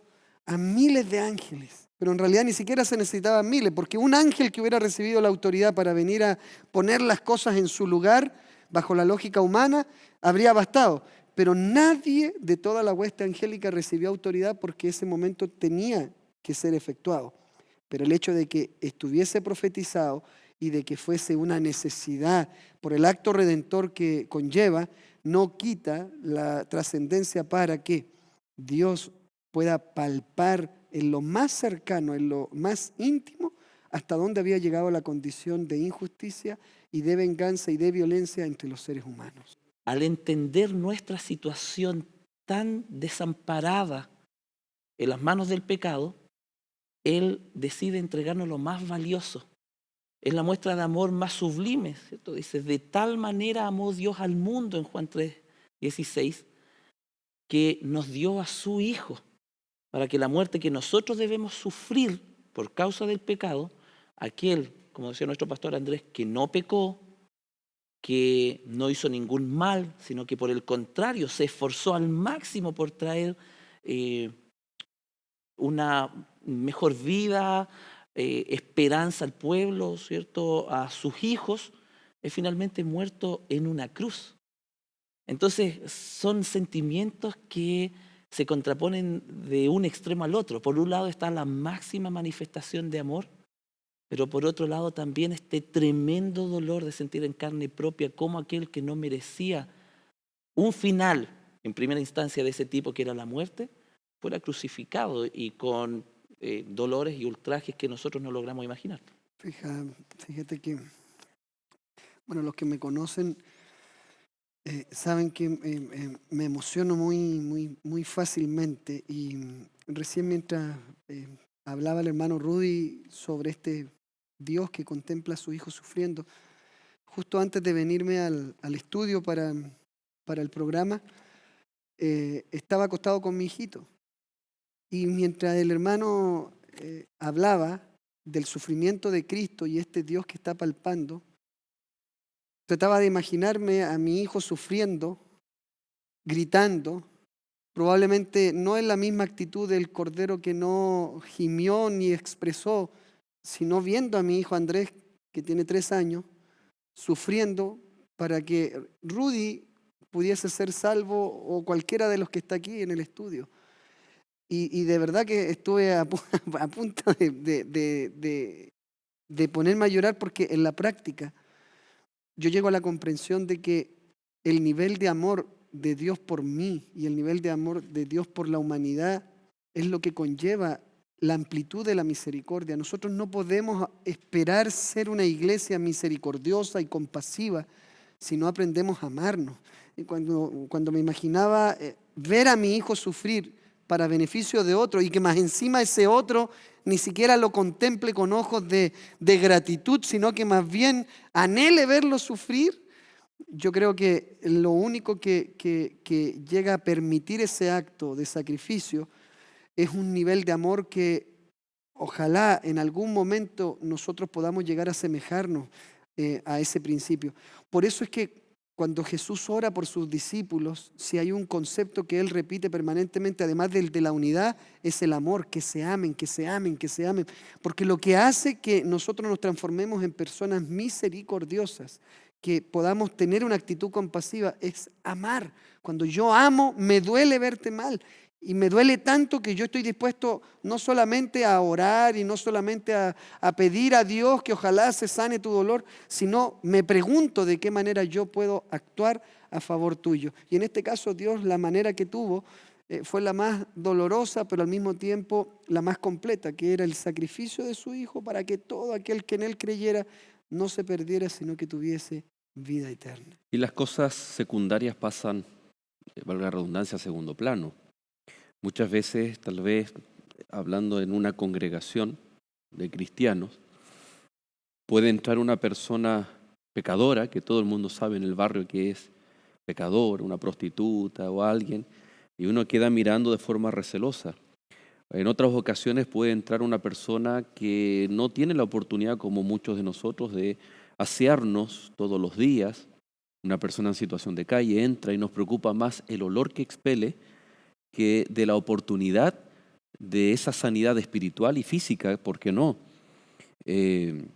a miles de ángeles, pero en realidad ni siquiera se necesitaban miles, porque un ángel que hubiera recibido la autoridad para venir a poner las cosas en su lugar, bajo la lógica humana, habría bastado. Pero nadie de toda la hueste angélica recibió autoridad porque ese momento tenía que ser efectuado. Pero el hecho de que estuviese profetizado y de que fuese una necesidad por el acto redentor que conlleva, no quita la trascendencia para que Dios pueda palpar en lo más cercano, en lo más íntimo, hasta dónde había llegado la condición de injusticia y de venganza y de violencia entre los seres humanos. Al entender nuestra situación tan desamparada en las manos del pecado, Él decide entregarnos lo más valioso. Es la muestra de amor más sublime, ¿cierto? Dice, de tal manera amó Dios al mundo en Juan 3:16, que nos dio a su Hijo, para que la muerte que nosotros debemos sufrir por causa del pecado, aquel, como decía nuestro pastor Andrés, que no pecó, que no hizo ningún mal, sino que por el contrario se esforzó al máximo por traer una mejor vida, esperanza al pueblo, ¿cierto?, a sus hijos, es finalmente muerto en una cruz. Entonces son sentimientos que se contraponen de un extremo al otro. Por un lado está la máxima manifestación de amor, pero por otro lado también este tremendo dolor de sentir en carne propia cómo aquel que no merecía un final en primera instancia de ese tipo, que era la muerte, fuera crucificado y con dolores y ultrajes que nosotros no logramos imaginar. Fíjate que, bueno, los que me conocen saben que me emociono muy fácilmente, y recién mientras hablaba el hermano Rudy sobre este Dios que contempla a su hijo sufriendo, justo antes de venirme al estudio para el programa, estaba acostado con mi hijito, y mientras el hermano hablaba del sufrimiento de Cristo y este Dios que está palpando, trataba de imaginarme a mi hijo sufriendo, gritando, probablemente no en la misma actitud del cordero que no gimió ni expresó, sino viendo a mi hijo Andrés, que tiene 3 años, sufriendo para que Rudy pudiese ser salvo, o cualquiera de los que está aquí en el estudio. Y de verdad que estuve a punto de ponerme a llorar, porque en la práctica yo llego a la comprensión de que el nivel de amor de Dios por mí y el nivel de amor de Dios por la humanidad es lo que conlleva la amplitud de la misericordia. Nosotros no podemos esperar ser una iglesia misericordiosa y compasiva si no aprendemos a amarnos. Y cuando me imaginaba ver a mi hijo sufrir para beneficio de otro, y que más encima ese otro ni siquiera lo contemple con ojos de gratitud, sino que más bien anhele verlo sufrir, yo creo que lo único que llega a permitir ese acto de sacrificio es un nivel de amor que ojalá en algún momento nosotros podamos llegar a asemejarnos a ese principio. Por eso es que cuando Jesús ora por sus discípulos, si hay un concepto que Él repite permanentemente, además del de la unidad, es el amor, que se amen, que se amen, que se amen. Porque lo que hace que nosotros nos transformemos en personas misericordiosas, que podamos tener una actitud compasiva, es amar. Cuando yo amo, me duele verte mal. Y me duele tanto que yo estoy dispuesto no solamente a orar y no solamente a pedir a Dios que ojalá se sane tu dolor, sino me pregunto de qué manera yo puedo actuar a favor tuyo. Y en este caso Dios, la manera que tuvo fue la más dolorosa, pero al mismo tiempo la más completa, que era el sacrificio de su Hijo para que todo aquel que en Él creyera no se perdiera, sino que tuviese vida eterna. Y las cosas secundarias pasan, valga la redundancia, a segundo plano. Muchas veces, tal vez, hablando en una congregación de cristianos, puede entrar una persona pecadora, que todo el mundo sabe en el barrio que es pecador, una prostituta o alguien, y uno queda mirando de forma recelosa. En otras ocasiones puede entrar una persona que no tiene la oportunidad, como muchos de nosotros, de asearnos todos los días. Una persona en situación de calle entra y nos preocupa más el olor que expele que de la oportunidad de esa sanidad espiritual y física, ¿por qué no? En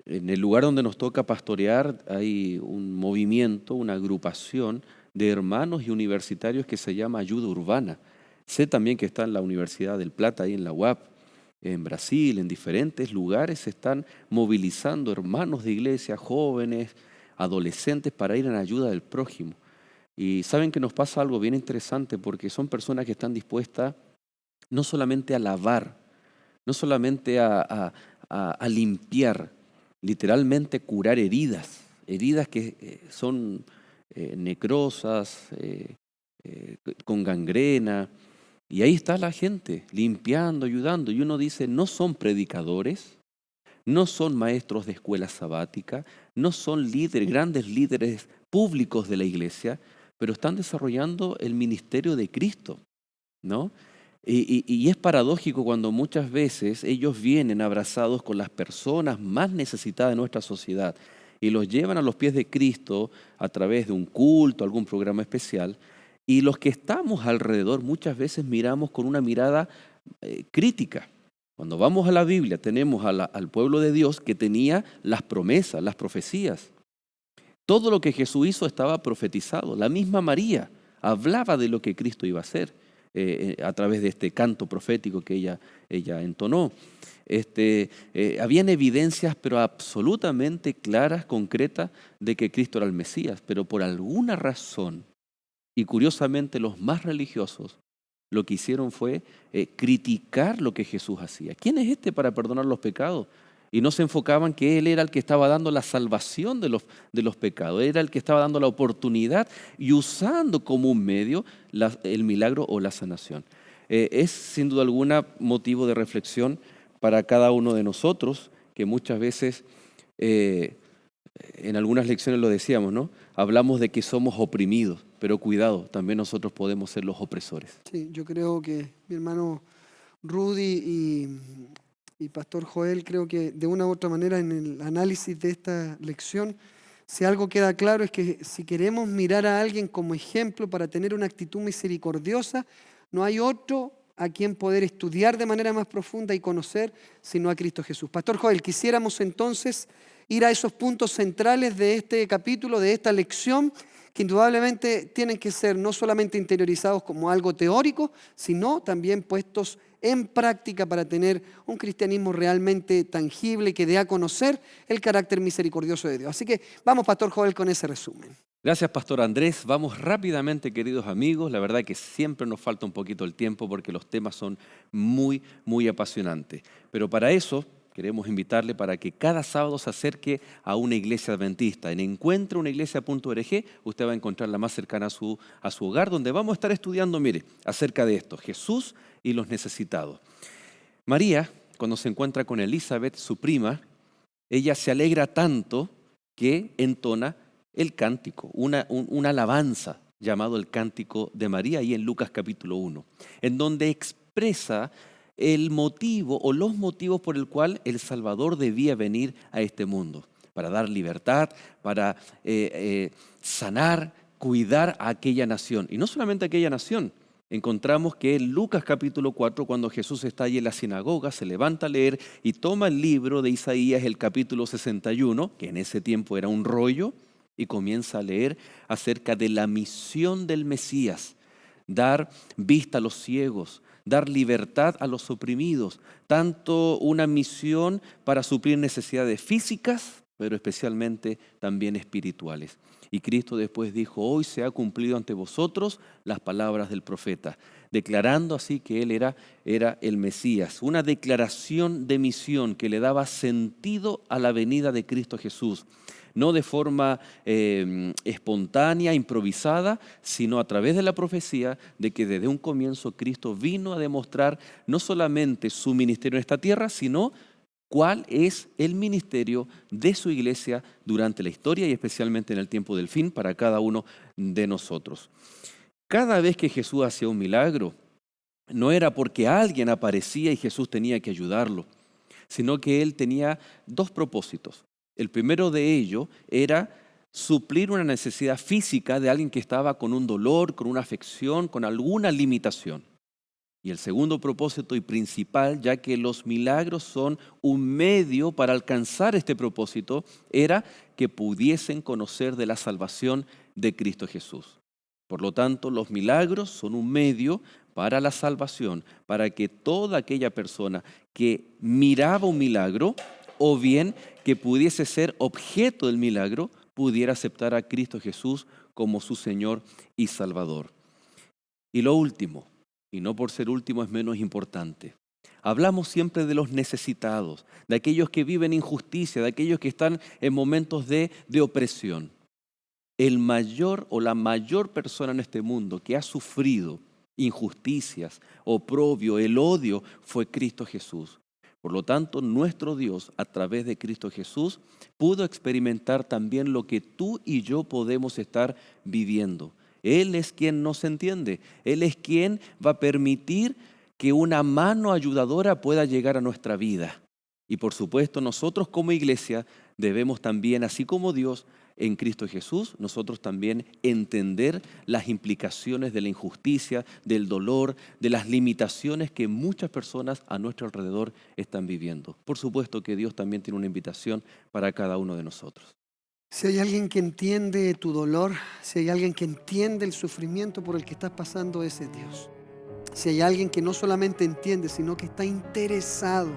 el lugar donde nos toca pastorear hay un movimiento, una agrupación de hermanos y universitarios que se llama Ayuda Urbana. Sé también que está en la Universidad del Plata, ahí en la UAP, en Brasil, en diferentes lugares se están movilizando hermanos de iglesia, jóvenes, adolescentes, para ir en ayuda del prójimo. Y saben que nos pasa algo bien interesante porque son personas que están dispuestas no solamente a lavar, no solamente a limpiar, literalmente curar heridas que son necrosas, con gangrena. Y ahí está la gente limpiando, ayudando. Y uno dice, no son predicadores, no son maestros de escuela sabática, no son grandes líderes públicos de la iglesia, pero están desarrollando el ministerio de Cristo, ¿no? Y es paradójico cuando muchas veces ellos vienen abrazados con las personas más necesitadas de nuestra sociedad y los llevan a los pies de Cristo a través de un culto, algún programa especial, y los que estamos alrededor muchas veces miramos con una mirada crítica. Cuando vamos a la Biblia tenemos al pueblo de Dios que tenía las promesas, las profecías. Todo lo que Jesús hizo estaba profetizado. La misma María hablaba de lo que Cristo iba a hacer a través de este canto profético que ella entonó. Habían evidencias, pero absolutamente claras, concretas, de que Cristo era el Mesías. Pero por alguna razón, y curiosamente los más religiosos, lo que hicieron fue criticar lo que Jesús hacía. ¿Quién es este para perdonar los pecados? Y no se enfocaban que Él era el que estaba dando la salvación de los pecados, era el que estaba dando la oportunidad y usando como un medio el milagro o la sanación. Es sin duda alguna motivo de reflexión para cada uno de nosotros, que muchas veces, en algunas lecciones lo decíamos, ¿no? Hablamos de que somos oprimidos, pero cuidado, también nosotros podemos ser los opresores. Sí, yo creo que mi hermano Rudy y Pastor Joel, creo que de una u otra manera en el análisis de esta lección, si algo queda claro es que si queremos mirar a alguien como ejemplo para tener una actitud misericordiosa, no hay otro a quien poder estudiar de manera más profunda y conocer sino a Cristo Jesús. Pastor Joel, quisiéramos entonces ir a esos puntos centrales de este capítulo, de esta lección, que indudablemente tienen que ser no solamente interiorizados como algo teórico, sino también puestos en práctica para tener un cristianismo realmente tangible que dé a conocer el carácter misericordioso de Dios. Así que vamos, Pastor Joel, con ese resumen. Gracias, Pastor Andrés. Vamos rápidamente, queridos amigos. La verdad que siempre nos falta un poquito el tiempo porque los temas son muy, muy apasionantes. Pero para eso queremos invitarle para que cada sábado se acerque a una iglesia adventista. En encuentraunaiglesia.org usted va a encontrar la más cercana a su hogar, donde vamos a estar estudiando, mire, acerca de esto, Jesús y los necesitados. María, cuando se encuentra con Elizabeth, su prima, ella se alegra tanto que entona el cántico, una alabanza llamado el Cántico de María, ahí en Lucas capítulo 1, en donde expresa el motivo o los motivos por el cual el Salvador debía venir a este mundo, para dar libertad, para sanar, cuidar a aquella nación. Y no solamente a aquella nación, encontramos que en Lucas capítulo 4, cuando Jesús está allí en la sinagoga, se levanta a leer y toma el libro de Isaías, el capítulo 61, que en ese tiempo era un rollo, y comienza a leer acerca de la misión del Mesías, dar vista a los ciegos, dar libertad a los oprimidos, tanto una misión para suplir necesidades físicas, pero especialmente también espirituales. Y Cristo después dijo: hoy se ha cumplido ante vosotros las palabras del profeta, declarando así que Él era el Mesías. Una declaración de misión que le daba sentido a la venida de Cristo Jesús. No de forma espontánea, improvisada, sino a través de la profecía de que desde un comienzo Cristo vino a demostrar no solamente su ministerio en esta tierra, sino cuál es el ministerio de su iglesia durante la historia y especialmente en el tiempo del fin para cada uno de nosotros. Cada vez que Jesús hacía un milagro, no era porque alguien aparecía y Jesús tenía que ayudarlo, sino que Él tenía dos propósitos. El primero de ellos era suplir una necesidad física de alguien que estaba con un dolor, con una afección, con alguna limitación. Y el segundo propósito y principal, ya que los milagros son un medio para alcanzar este propósito, era que pudiesen conocer de la salvación de Cristo Jesús. Por lo tanto, los milagros son un medio para la salvación, para que toda aquella persona que miraba un milagro o bien que pudiese ser objeto del milagro, pudiera aceptar a Cristo Jesús como su Señor y Salvador. Y lo último, y no por ser último es menos importante. Hablamos siempre de los necesitados, de aquellos que viven injusticia, de aquellos que están en momentos de opresión. El mayor o la mayor persona en este mundo que ha sufrido injusticias, oprobio, el odio, fue Cristo Jesús. Por lo tanto, nuestro Dios, a través de Cristo Jesús, pudo experimentar también lo que tú y yo podemos estar viviendo. Él es quien nos entiende. Él es quien va a permitir que una mano ayudadora pueda llegar a nuestra vida. Y por supuesto, nosotros como iglesia debemos también, así como Dios en Cristo Jesús, nosotros también entender las implicaciones de la injusticia, del dolor, de las limitaciones que muchas personas a nuestro alrededor están viviendo. Por supuesto que Dios también tiene una invitación para cada uno de nosotros. Si hay alguien que entiende tu dolor, si hay alguien que entiende el sufrimiento por el que estás pasando, ese es Dios. Si hay alguien que no solamente entiende, sino que está interesado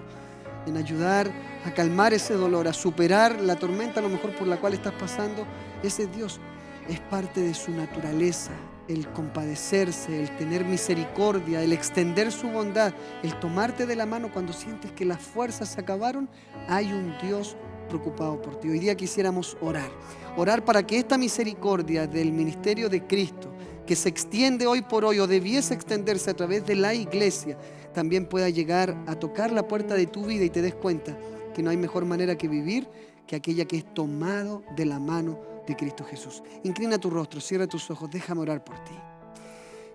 en ayudar a calmar ese dolor, a superar la tormenta a lo mejor por la cual estás pasando, ese es Dios. Es parte de su naturaleza, el compadecerse, el tener misericordia, el extender su bondad, el tomarte de la mano cuando sientes que las fuerzas se acabaron. Hay un Dios preocupado por ti. Hoy día quisiéramos orar para que esta misericordia del ministerio de Cristo, que se extiende hoy por hoy o debiese extenderse a través de la iglesia, también pueda llegar a tocar la puerta de tu vida y te des cuenta que no hay mejor manera que vivir que aquella que es tomado de la mano de Cristo Jesús. Inclina tu rostro, cierra tus ojos, déjame orar por ti.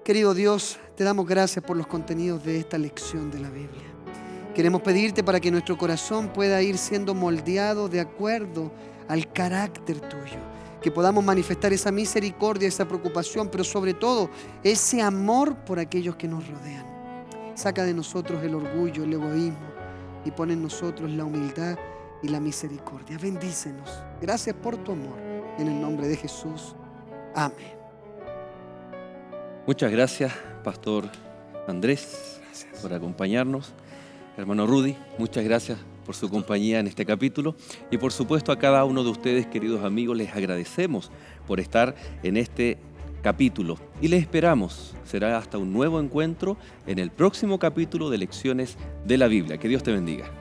Querido Dios, te damos gracias por los contenidos de esta lección de la Biblia. Queremos pedirte para que nuestro corazón pueda ir siendo moldeado de acuerdo al carácter tuyo, que podamos manifestar esa misericordia, esa preocupación, pero sobre todo ese amor por aquellos que nos rodean. Saca de nosotros el orgullo, el egoísmo y pon en nosotros la humildad y la misericordia. Bendícenos. Gracias por tu amor. En el nombre de Jesús. Amén. Muchas gracias, Pastor Andrés, por acompañarnos. Hermano Rudy, muchas gracias por su compañía en este capítulo. Y por supuesto a cada uno de ustedes, queridos amigos, les agradecemos por estar en este capítulo. Y les esperamos. Será hasta un nuevo encuentro en el próximo capítulo de Lecciones de la Biblia. Que Dios te bendiga.